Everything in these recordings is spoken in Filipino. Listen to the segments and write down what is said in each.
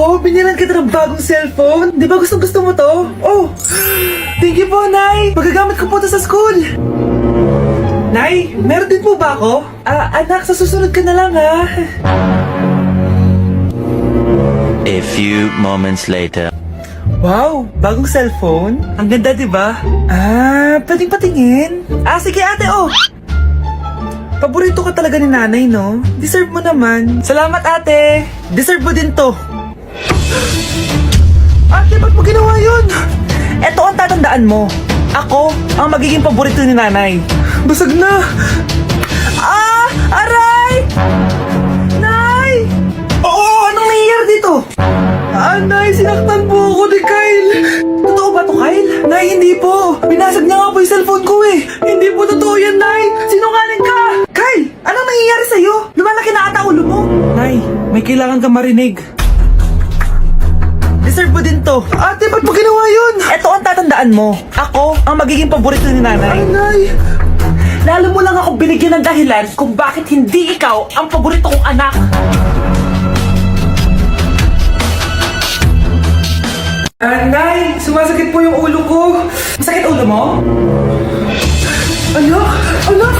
Oh, binilan kita ng bagong cellphone. Di ba gusto mo to? Oh, thank you po, Nay. Magagamit ko po to sa school. Nay, meron din po ba ako? Anak, sa susunod ka na lang, ha? A few moments later. Wow, bagong cellphone? Ang ganda, di ba? Pwedeng patingin? Sige ate, oh! Paborito ka talaga ni nanay, no? Deserve mo naman. Salamat, ate! Deserve mo din to. Ate, ba't mo ginawa yun? Eto ang tatandaan mo. Ako ang magiging paborito ni nanay. Basag na! Aray! Nay! Oo, anong nangyayari dito? Nay, sinaktan po ako ni Kyle. Totoo ba to, Kyle? Nay, hindi po. Binasag niya nga po yung cellphone ko eh. Hindi po totoo yan, Nay. Sinungaling ka. Kyle, anong nangyayari sa'yo? Lumalaki na ata ulo mo. Nay, may kailangan ka marinig. Deserve mo din to. Ate, ba't mo ginawa yun? Eto ang tatandaan mo. Ako ang magiging paborito ni nanay. Nay. Lalo mo lang ako binigyan ng dahilan kung bakit hindi ikaw ang paborito kong anak. Nay, sumasakit po yung ulo ko. Masakit ulo mo? Anak! Anak!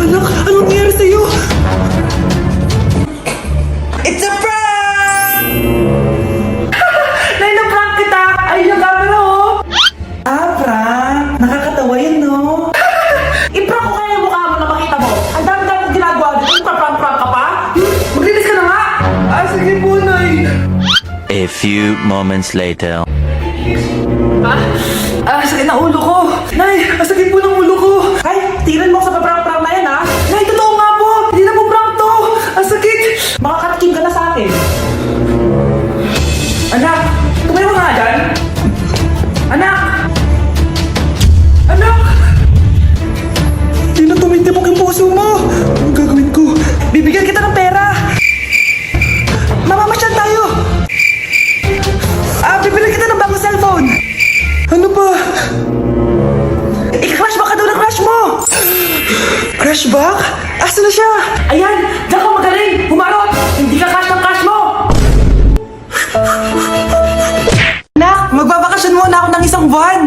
Anak, anong nangyari sa'yo? It's a prank! Nay, na-prank kita! Ayun yung camera, oh! Prank? Nakakatawa yun, no? I-prank ko kaya yung mukha mo na makita mo. Ang dami-dami kong ginagawa dito. Prank ka pa? Maglinis ka na nga! Sige po, Nay! A few moments later. Sakit na ulo ko! Nay, sakit po ng ulo ko! Ay, tingnan mo sa prank na yan, ha? Nay, totoo nga po! Hindi na po prank to! Sakit! Makakatikim ka na sa akin. Anak! Tumayo ka nga dyan! Anak! Anak! Hindi na tumitibok yung puso mo! Anong gagawin ko? Bibigyan kita ng pera! Mamamasyal tayo! Bibili kita ng bagong cellphone! Ano ba? I-crash back ka daw ng crush mo! Crash back? Asa na siya? Ayan, diyan ka magaling. Humarot. Hindi ka cash ng cash mo. Anak, magbabakasyon muna ako ng isang buwan!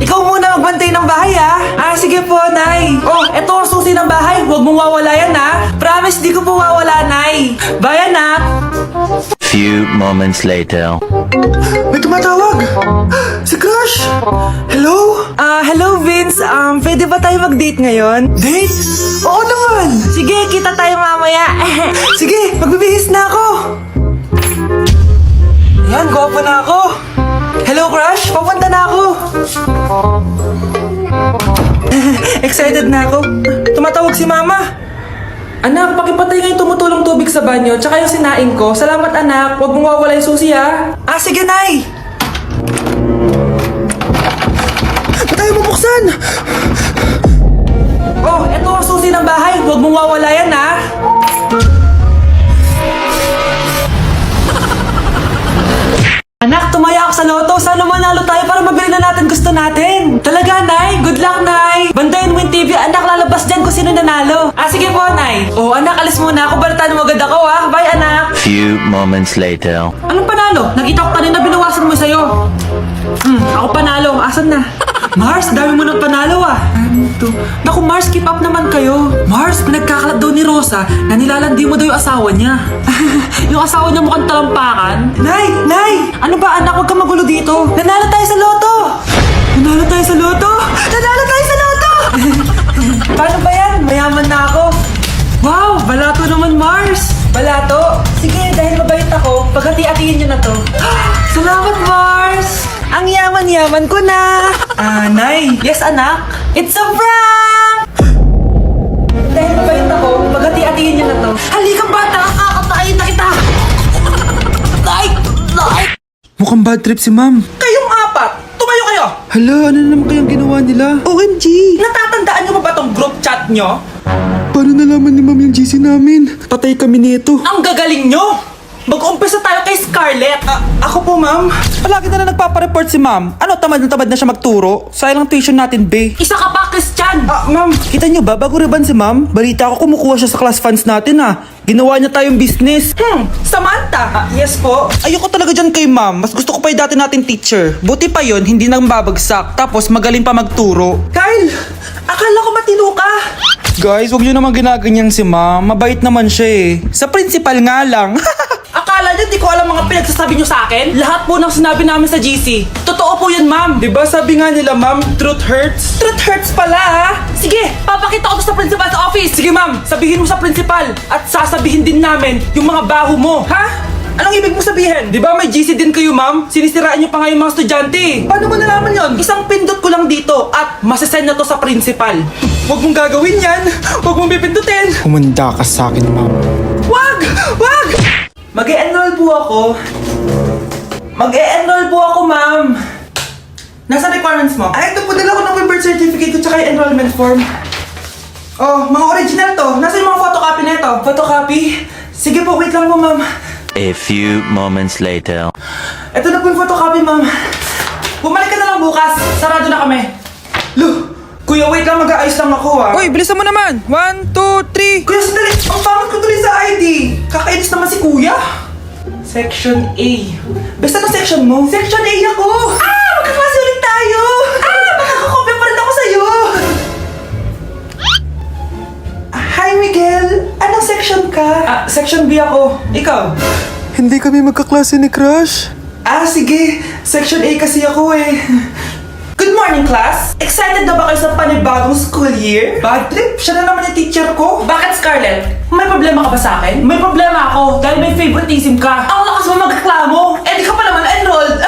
Ikaw muna magbantay ng bahay, ha? Sige po, Nay. Oh, eto ang susi ng bahay. Huwag mong wawala yan, ha? Promise, di ko po wawala, Nay. Bye, anak. Few moments later. May tumatawag! Si Crush! Hello? Hello, Vince. Pwede ba tayo mag-date ngayon? Date? Oo naman! Sige, kita tayo mamaya. Sige, magbibihis na ako. Yan, gwapo na ako. Hello, Crush. Papunta na ako. Excited na ako. Tumatawag si Mama. Anak, pakipatay nga yung tumutulong tubig sa banyo, tsaka yung sinain ko. Salamat, anak. Huwag mong wawala yung susi, ha? Sige, Nay! Ba't tayo mabuksan? Oh, eto ang susi ng bahay. Huwag mong wawala yan, ha? Anak, tumaya ako sa loto. Sana manalo tayo para mabili na natin gusto natin. Talaga, Nay? Good luck, Nay! Bantayan mo yung TV. Anak, lalabas dyan kung sino nanalo. Sige po, Nay. Oh, anak, alis muna ako. Balitaan mo agad ako, ha? Bye, anak. Few moments later. Anong panalo? Nakita ko kanina binawasan mo sa'yo. Ako panalo. Asan na? Mars, dami mo ng panalo, Ano to? Naku, Mars, keep up naman kayo. Mars, pinagkakalat daw ni Rosa na nilalandi mo daw yung asawa niya. Yung asawa niya mukhang talampakan. Nay! Nay! Ano ba, anak? Huwag ka magulo dito. Nanalo tayo sa loto! Nanalo tayo sa loto! Nanalo tayo sa loto! Paano ba yan? Mayaman na ako. Wow! Balato naman, Mars! Balato? Sige, dahil mabait ako, paghati-hatiin niyo na to. Salamat, Mars! Ang yaman-yaman ko na! Nay! Yes, anak? It's a prank! Dahil mabait ako, paghati-hatiin niyo na to. Halika, bata! Kakatayin na kita! Nay! Nay! Mukhang bad trip si Ma'am. Kayong apat! Tumayo kayo! Hala, ano naman kayang ginawa nila? OMG! Natatandaan niyo ba tong group chat niyo? Paano nalaman ni Ma'am yung GC namin? Patay kami nito. Ang gagaling nyo! Mag-umpisa tayo kay Scarlett. Ako po, ma'am. Palagi na nagpapareport si ma'am. Ano, tamad na siya magturo? Sayang lang tuition natin, be. Isa ka pa, Christian! Ma'am, kita niyo ba, bago riban si ma'am, balita ko kumukuha siya sa class funds natin, Ginawa niya tayong business. Samantha! Yes po. Ayoko talaga dyan kay ma'am. Mas gusto ko pa yung dati natin teacher. Buti pa yon, hindi nang babagsak. Tapos magaling pa magturo. Kyle! Akala ko matino ka. Guys, wag niyo naman ginaganyan si ma'am. Mabait naman siya eh. Sa principal nga lang. Akala niyo di ko alam mga pinagsasabi niyo sa akin? Lahat po ng sinabi namin sa GC. Totoo po yan, ma'am. Diba sabi nga nila, ma'am, truth hurts? Truth hurts pala, Sige, papakita ko to sa principal sa office. Sige, ma'am. Sabihin mo sa principal. At sasabihin din namin yung mga baho mo. Ha? Anong ibig mo sabihin? Di ba may GC din kayo, ma'am? Sinisiraan niyo pa nga yung mga estudyante. Paano mo nalaman yon? Isang pindot ko lang dito at masasend na to sa principal. Huwag mong gagawin yan. Huwag mong pipindutin. Humanda ka sa akin, ma'am. Wag! Wag! Mag-e-enroll po ako. Mag-e-enroll po ako, ma'am. Nasa requirements mo? Ay, ito po, dala ko ng birth certificate ko tsaka yung enrollment form. Oh, mga original to. Nasa yung mga photocopy na ito? Photocopy? Sige po, wait lang po, ma'am. A few moments later. Ito na po yung photocopy, ma'am. Bumalik ka na lang bukas. Sarado na kami. Lo, kuya, wait lang. Mag-aayos lang ako, Uy, bilisan mo naman! 1, 2, 3! Kuya, sandali. Ang pangit ko tuloy sa ID. Kakainis naman si kuya. Section A. Basta na section mo? Section A ako. Magkaklase ulit tayo. Makakakopya pa rin ako sa'yo. Hi, Miguel. Anong section ka? Section B ako. Ikaw? Hindi kami magkaklase ni Crush. Sige. Section A kasi ako eh. Good morning, class! Excited na ba kayo sa panibagong school year? Bad trip? Siya na naman yung teacher ko. Bakit, Scarlett? May problema ka ba sa akin? May problema ako dahil may favoritism ka. Ang lakas mo magreklamo. Di ka pa naman enrolled.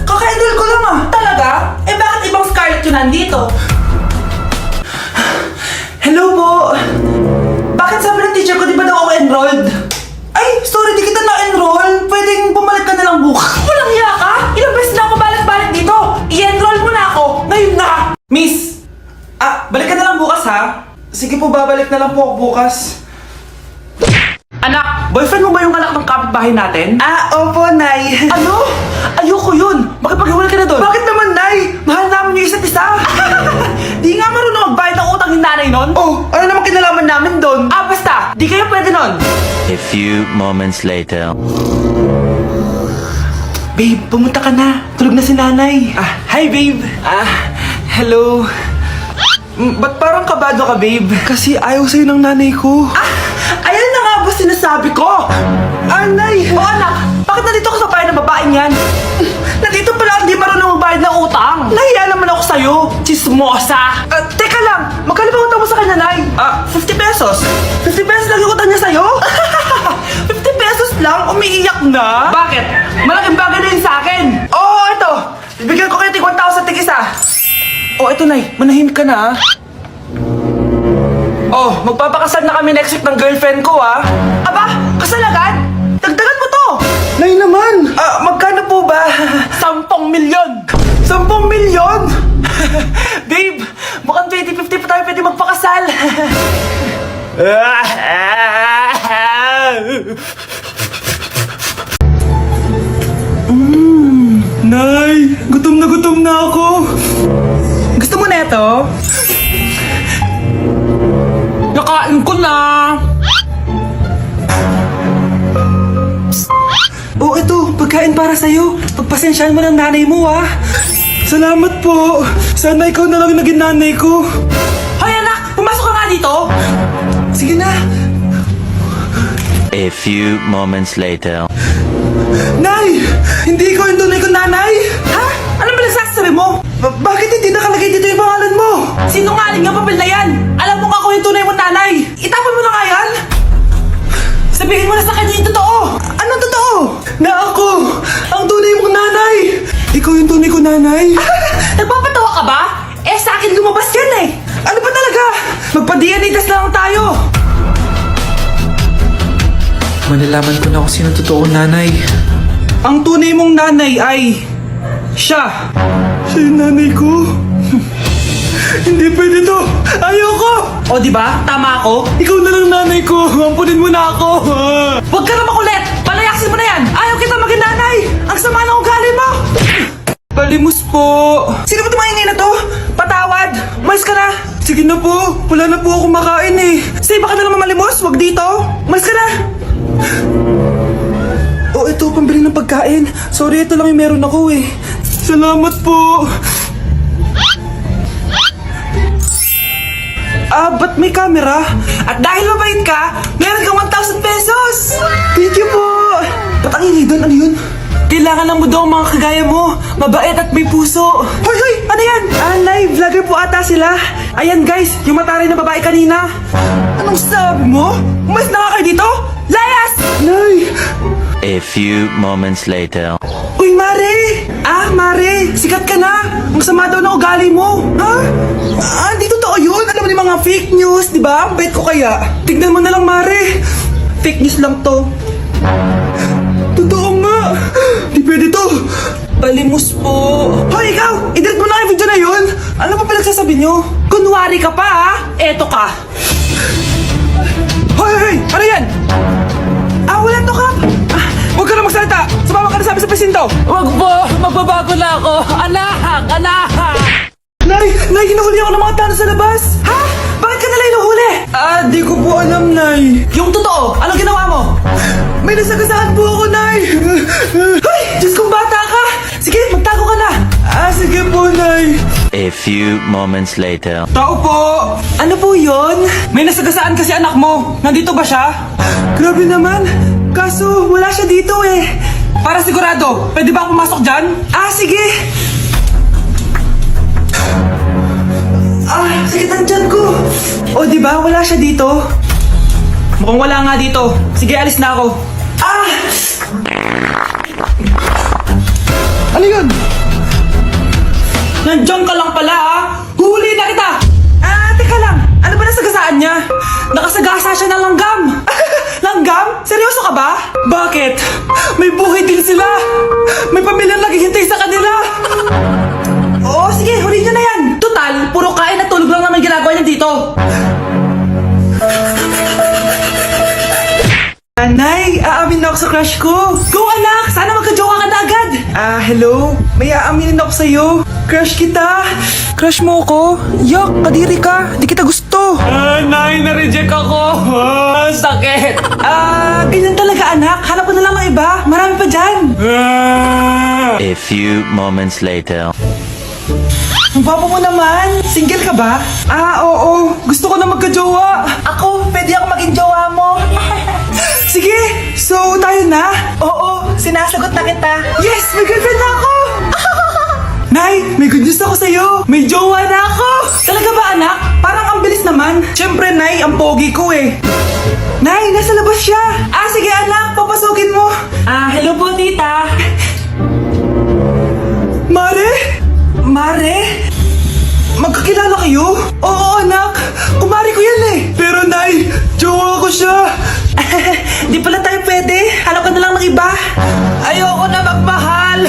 Kaka-enroll ko lang Talaga? Bakit ibang Scarlett yun nandito? Hello po! Bakit sabi ng teacher ko di ba daw ako enrolled? Ay, sorry, di kita na-enroll. Pwedeng bumalik ka na lang bukas. Walang hiya ka? Ilang beses na ako balik-balik dito. I-enroll mo na ako. Ngayon na. Miss, balik ka na lang bukas ha? Sige po, babalik na lang po ako bukas. Anak, boyfriend mo ba yung anak ng kapitbahay natin? Opo, Nay. Ano? Ayoko yun. Makipag-iwalay ka na doon. Bakit naman, Nay? Mahal namin yung isa't isa. Di nga marunong magbayad ng utang yung nanay nun. Ano naman kinalaman namin doon? Basta. Di kayo pwede nun. A few moments later. Babe, pumunta ka na. Tulog na si nanay. Hi, babe. Hello. Ba't parang kabado ka, babe? Kasi ayaw sa'yo ng nanay ko. Ayan na nga ba sinasabi ko? Nay! Anak, bakit nandito ka sa bahay ng babaeng yan? Nandito pala hindi marunong magbayad ng utang. Nahiya naman ako sa'yo, chismosa. Teka lang, magkano ba utang mo sa kanya, Nay? 50 pesos. 50 pesos lang yung utang niya sa'yo? 50 pesos lang? Umiiyak na? Bakit? Malaking bagay na yun sa akin. Ito. Bibigyan ko kayo tig 1,000 tig isa. Ito, Nay. Manahimik ka na, magpapakasal na kami next week ng girlfriend ko, Aba, kasal agad? Dagdagan mo to! Nay naman! Magkano po ba? 10 milyon! 10 milyon? Babe, mukhang 2050 pa tayo pwede magpakasal. Nay! Gutom na ako! Gusto mo na ito? Nakain ko na! Ito, pagkain para sa'yo. Pagpasensyahan mo ng nanay mo, Salamat po! Sana ikaw na lang naging nanay ko! Hoy, anak! Pumasok ka nga dito! Sige na! A few moments later. Nay! Hindi ikaw yung tunay kong nanay! Ha? Ano ba nagsasabi mo? Bakit hindi nakalagay dito yung pangalan mo? Sinungaling nga papel na yan! Alam mo nga ako yung tunay mong nanay! Itapon mo na nga yan! Sabihin mo na sa kanya yung totoo! Anong totoo? Na ako! Ang tunay mong nanay! Ikaw yung tunay ko nanay! Nagpapatawa ka ba? Sa akin lumabas yan eh! Ano ba talaga? Magpa-DNA test na lang tayo! Malalaman ko na kung sino totoong nanay. Ang tunay mong nanay ay... siya! Siya yung nanay ko? Hindi pwede to! Ayoko! O di ba? Tama ako? Ikaw na lang nanay ko! Ampunin mo na ako! Huwag ka na makulit! Palayak si Palimos po. Sino ba tumahingay na to? Patawad. Umalis ka na. Sige na po. Wala na po ako makain eh. Sige, baka na lang mamalimos. Wag dito. Umalis ka na. Oh, ito, pambili ng pagkain. Sorry, ito lang yung meron ako eh. Salamat po. Ba't may camera? At dahil mabait ka, meron kang 1,000 pesos! Thank you po! Ba't ang ingay doon? Ano yun? Kailangan lang mo daw ang mga kagaya mo. Mabait at may puso. Hoy, hoy! Ano yan? Live vlogger po ata sila. Ayan guys, yung mataray na babae kanina. Anong sabi mo? Umalis na nga kayo dito? Layas! Nay! A few moments later. Uy, Mare! Mare! Sikat ka na! Ang sama daw ng ugali mo! Ha? Di totoo yun! Alam mo yung mga fake news, di ba? Ang bait ko kaya. Tignan mo na lang, Mare! Fake news lang to. Totoo nga! Di pwede to! Palimos po! Hoy, ikaw! I-delete mo na yung video na yun! Ano pa pinagsasabi nyo? Kunwari ka pa, ha? Eto ka! Hoy, hoy! Ano yan? Wala to, Kap! Huwag ka na magsalita! Sumama ka na sabi sa presinto! Wag po! Magbabago na ako! Anak! Anak! Nay! Nay! Hinuhuli ako ng mga tao sa labas! Ha? Bakit ka nila hinuhuli? Di ko po alam, Nay. Yung totoo, anong ginawa mo? May nasagasaan po ako, Nay! Ay! Diyos kong bata ka! Sige, magtago ka na! Sige po, Nay. A few moments later. Tao po! Ano po yun? May nasagasaan kasi anak mo. Nandito ba siya? Grabe naman. Kaso, wala siya dito eh. Para sigurado, pwede ba ako pumasok dyan? Sige. Sakit ang tiyan ko. O, di ba? Wala siya dito. Mukhang wala nga dito. Sige, alis na ako. Ano yun? Nandiyan ka lang pala, ha? Huli na kita! Teka lang. Ano ba nasagasaan niya? Nakasagasa siya ng langgam. Langgam? Seryoso ka ba? Bakit? May buhay din sila. May pamilyang naghihintay sa kanila. Oo, sige. Huli niyo na yan. Total, puro kain at tulog lang naman ginagawa niya dito. Nay, aamin na ako sa crush ko. Go anak! Sana magka-jowa ka na agad. Hello? May aaminin ako sa'yo. Crush kita. Crush mo ako? Yak, kadiri ka. Di kita gusto. Nay, na-reject ako. Sakit. Ganyan talaga anak. Hanap ko na lang ng iba. Marami pa dyan. A few moments later. Ang baba mo naman. Single ka ba? Oo. Gusto ko na magka-jowa. Ako, pwede ako maging jowa mo. Sige, so tayo na? Oo, sinasagot na kita. Yes, may girlfriend na ako! Nay, may good news ako sa'yo. May jowa na ako. Talaga ba anak? Parang ang bilis naman. Siyempre, Nay, ang pogi ko eh. Nay, nasa labas siya. Sige anak, papasukin mo. Hello po tita. Mare? Mare? Magkakilala kayo? Oo anak, kumari ko yan eh. Pero Nay, jowa ko siya. Di pala tayo pwede. Hanap ka na lang ng iba. Ayoko na magmahal.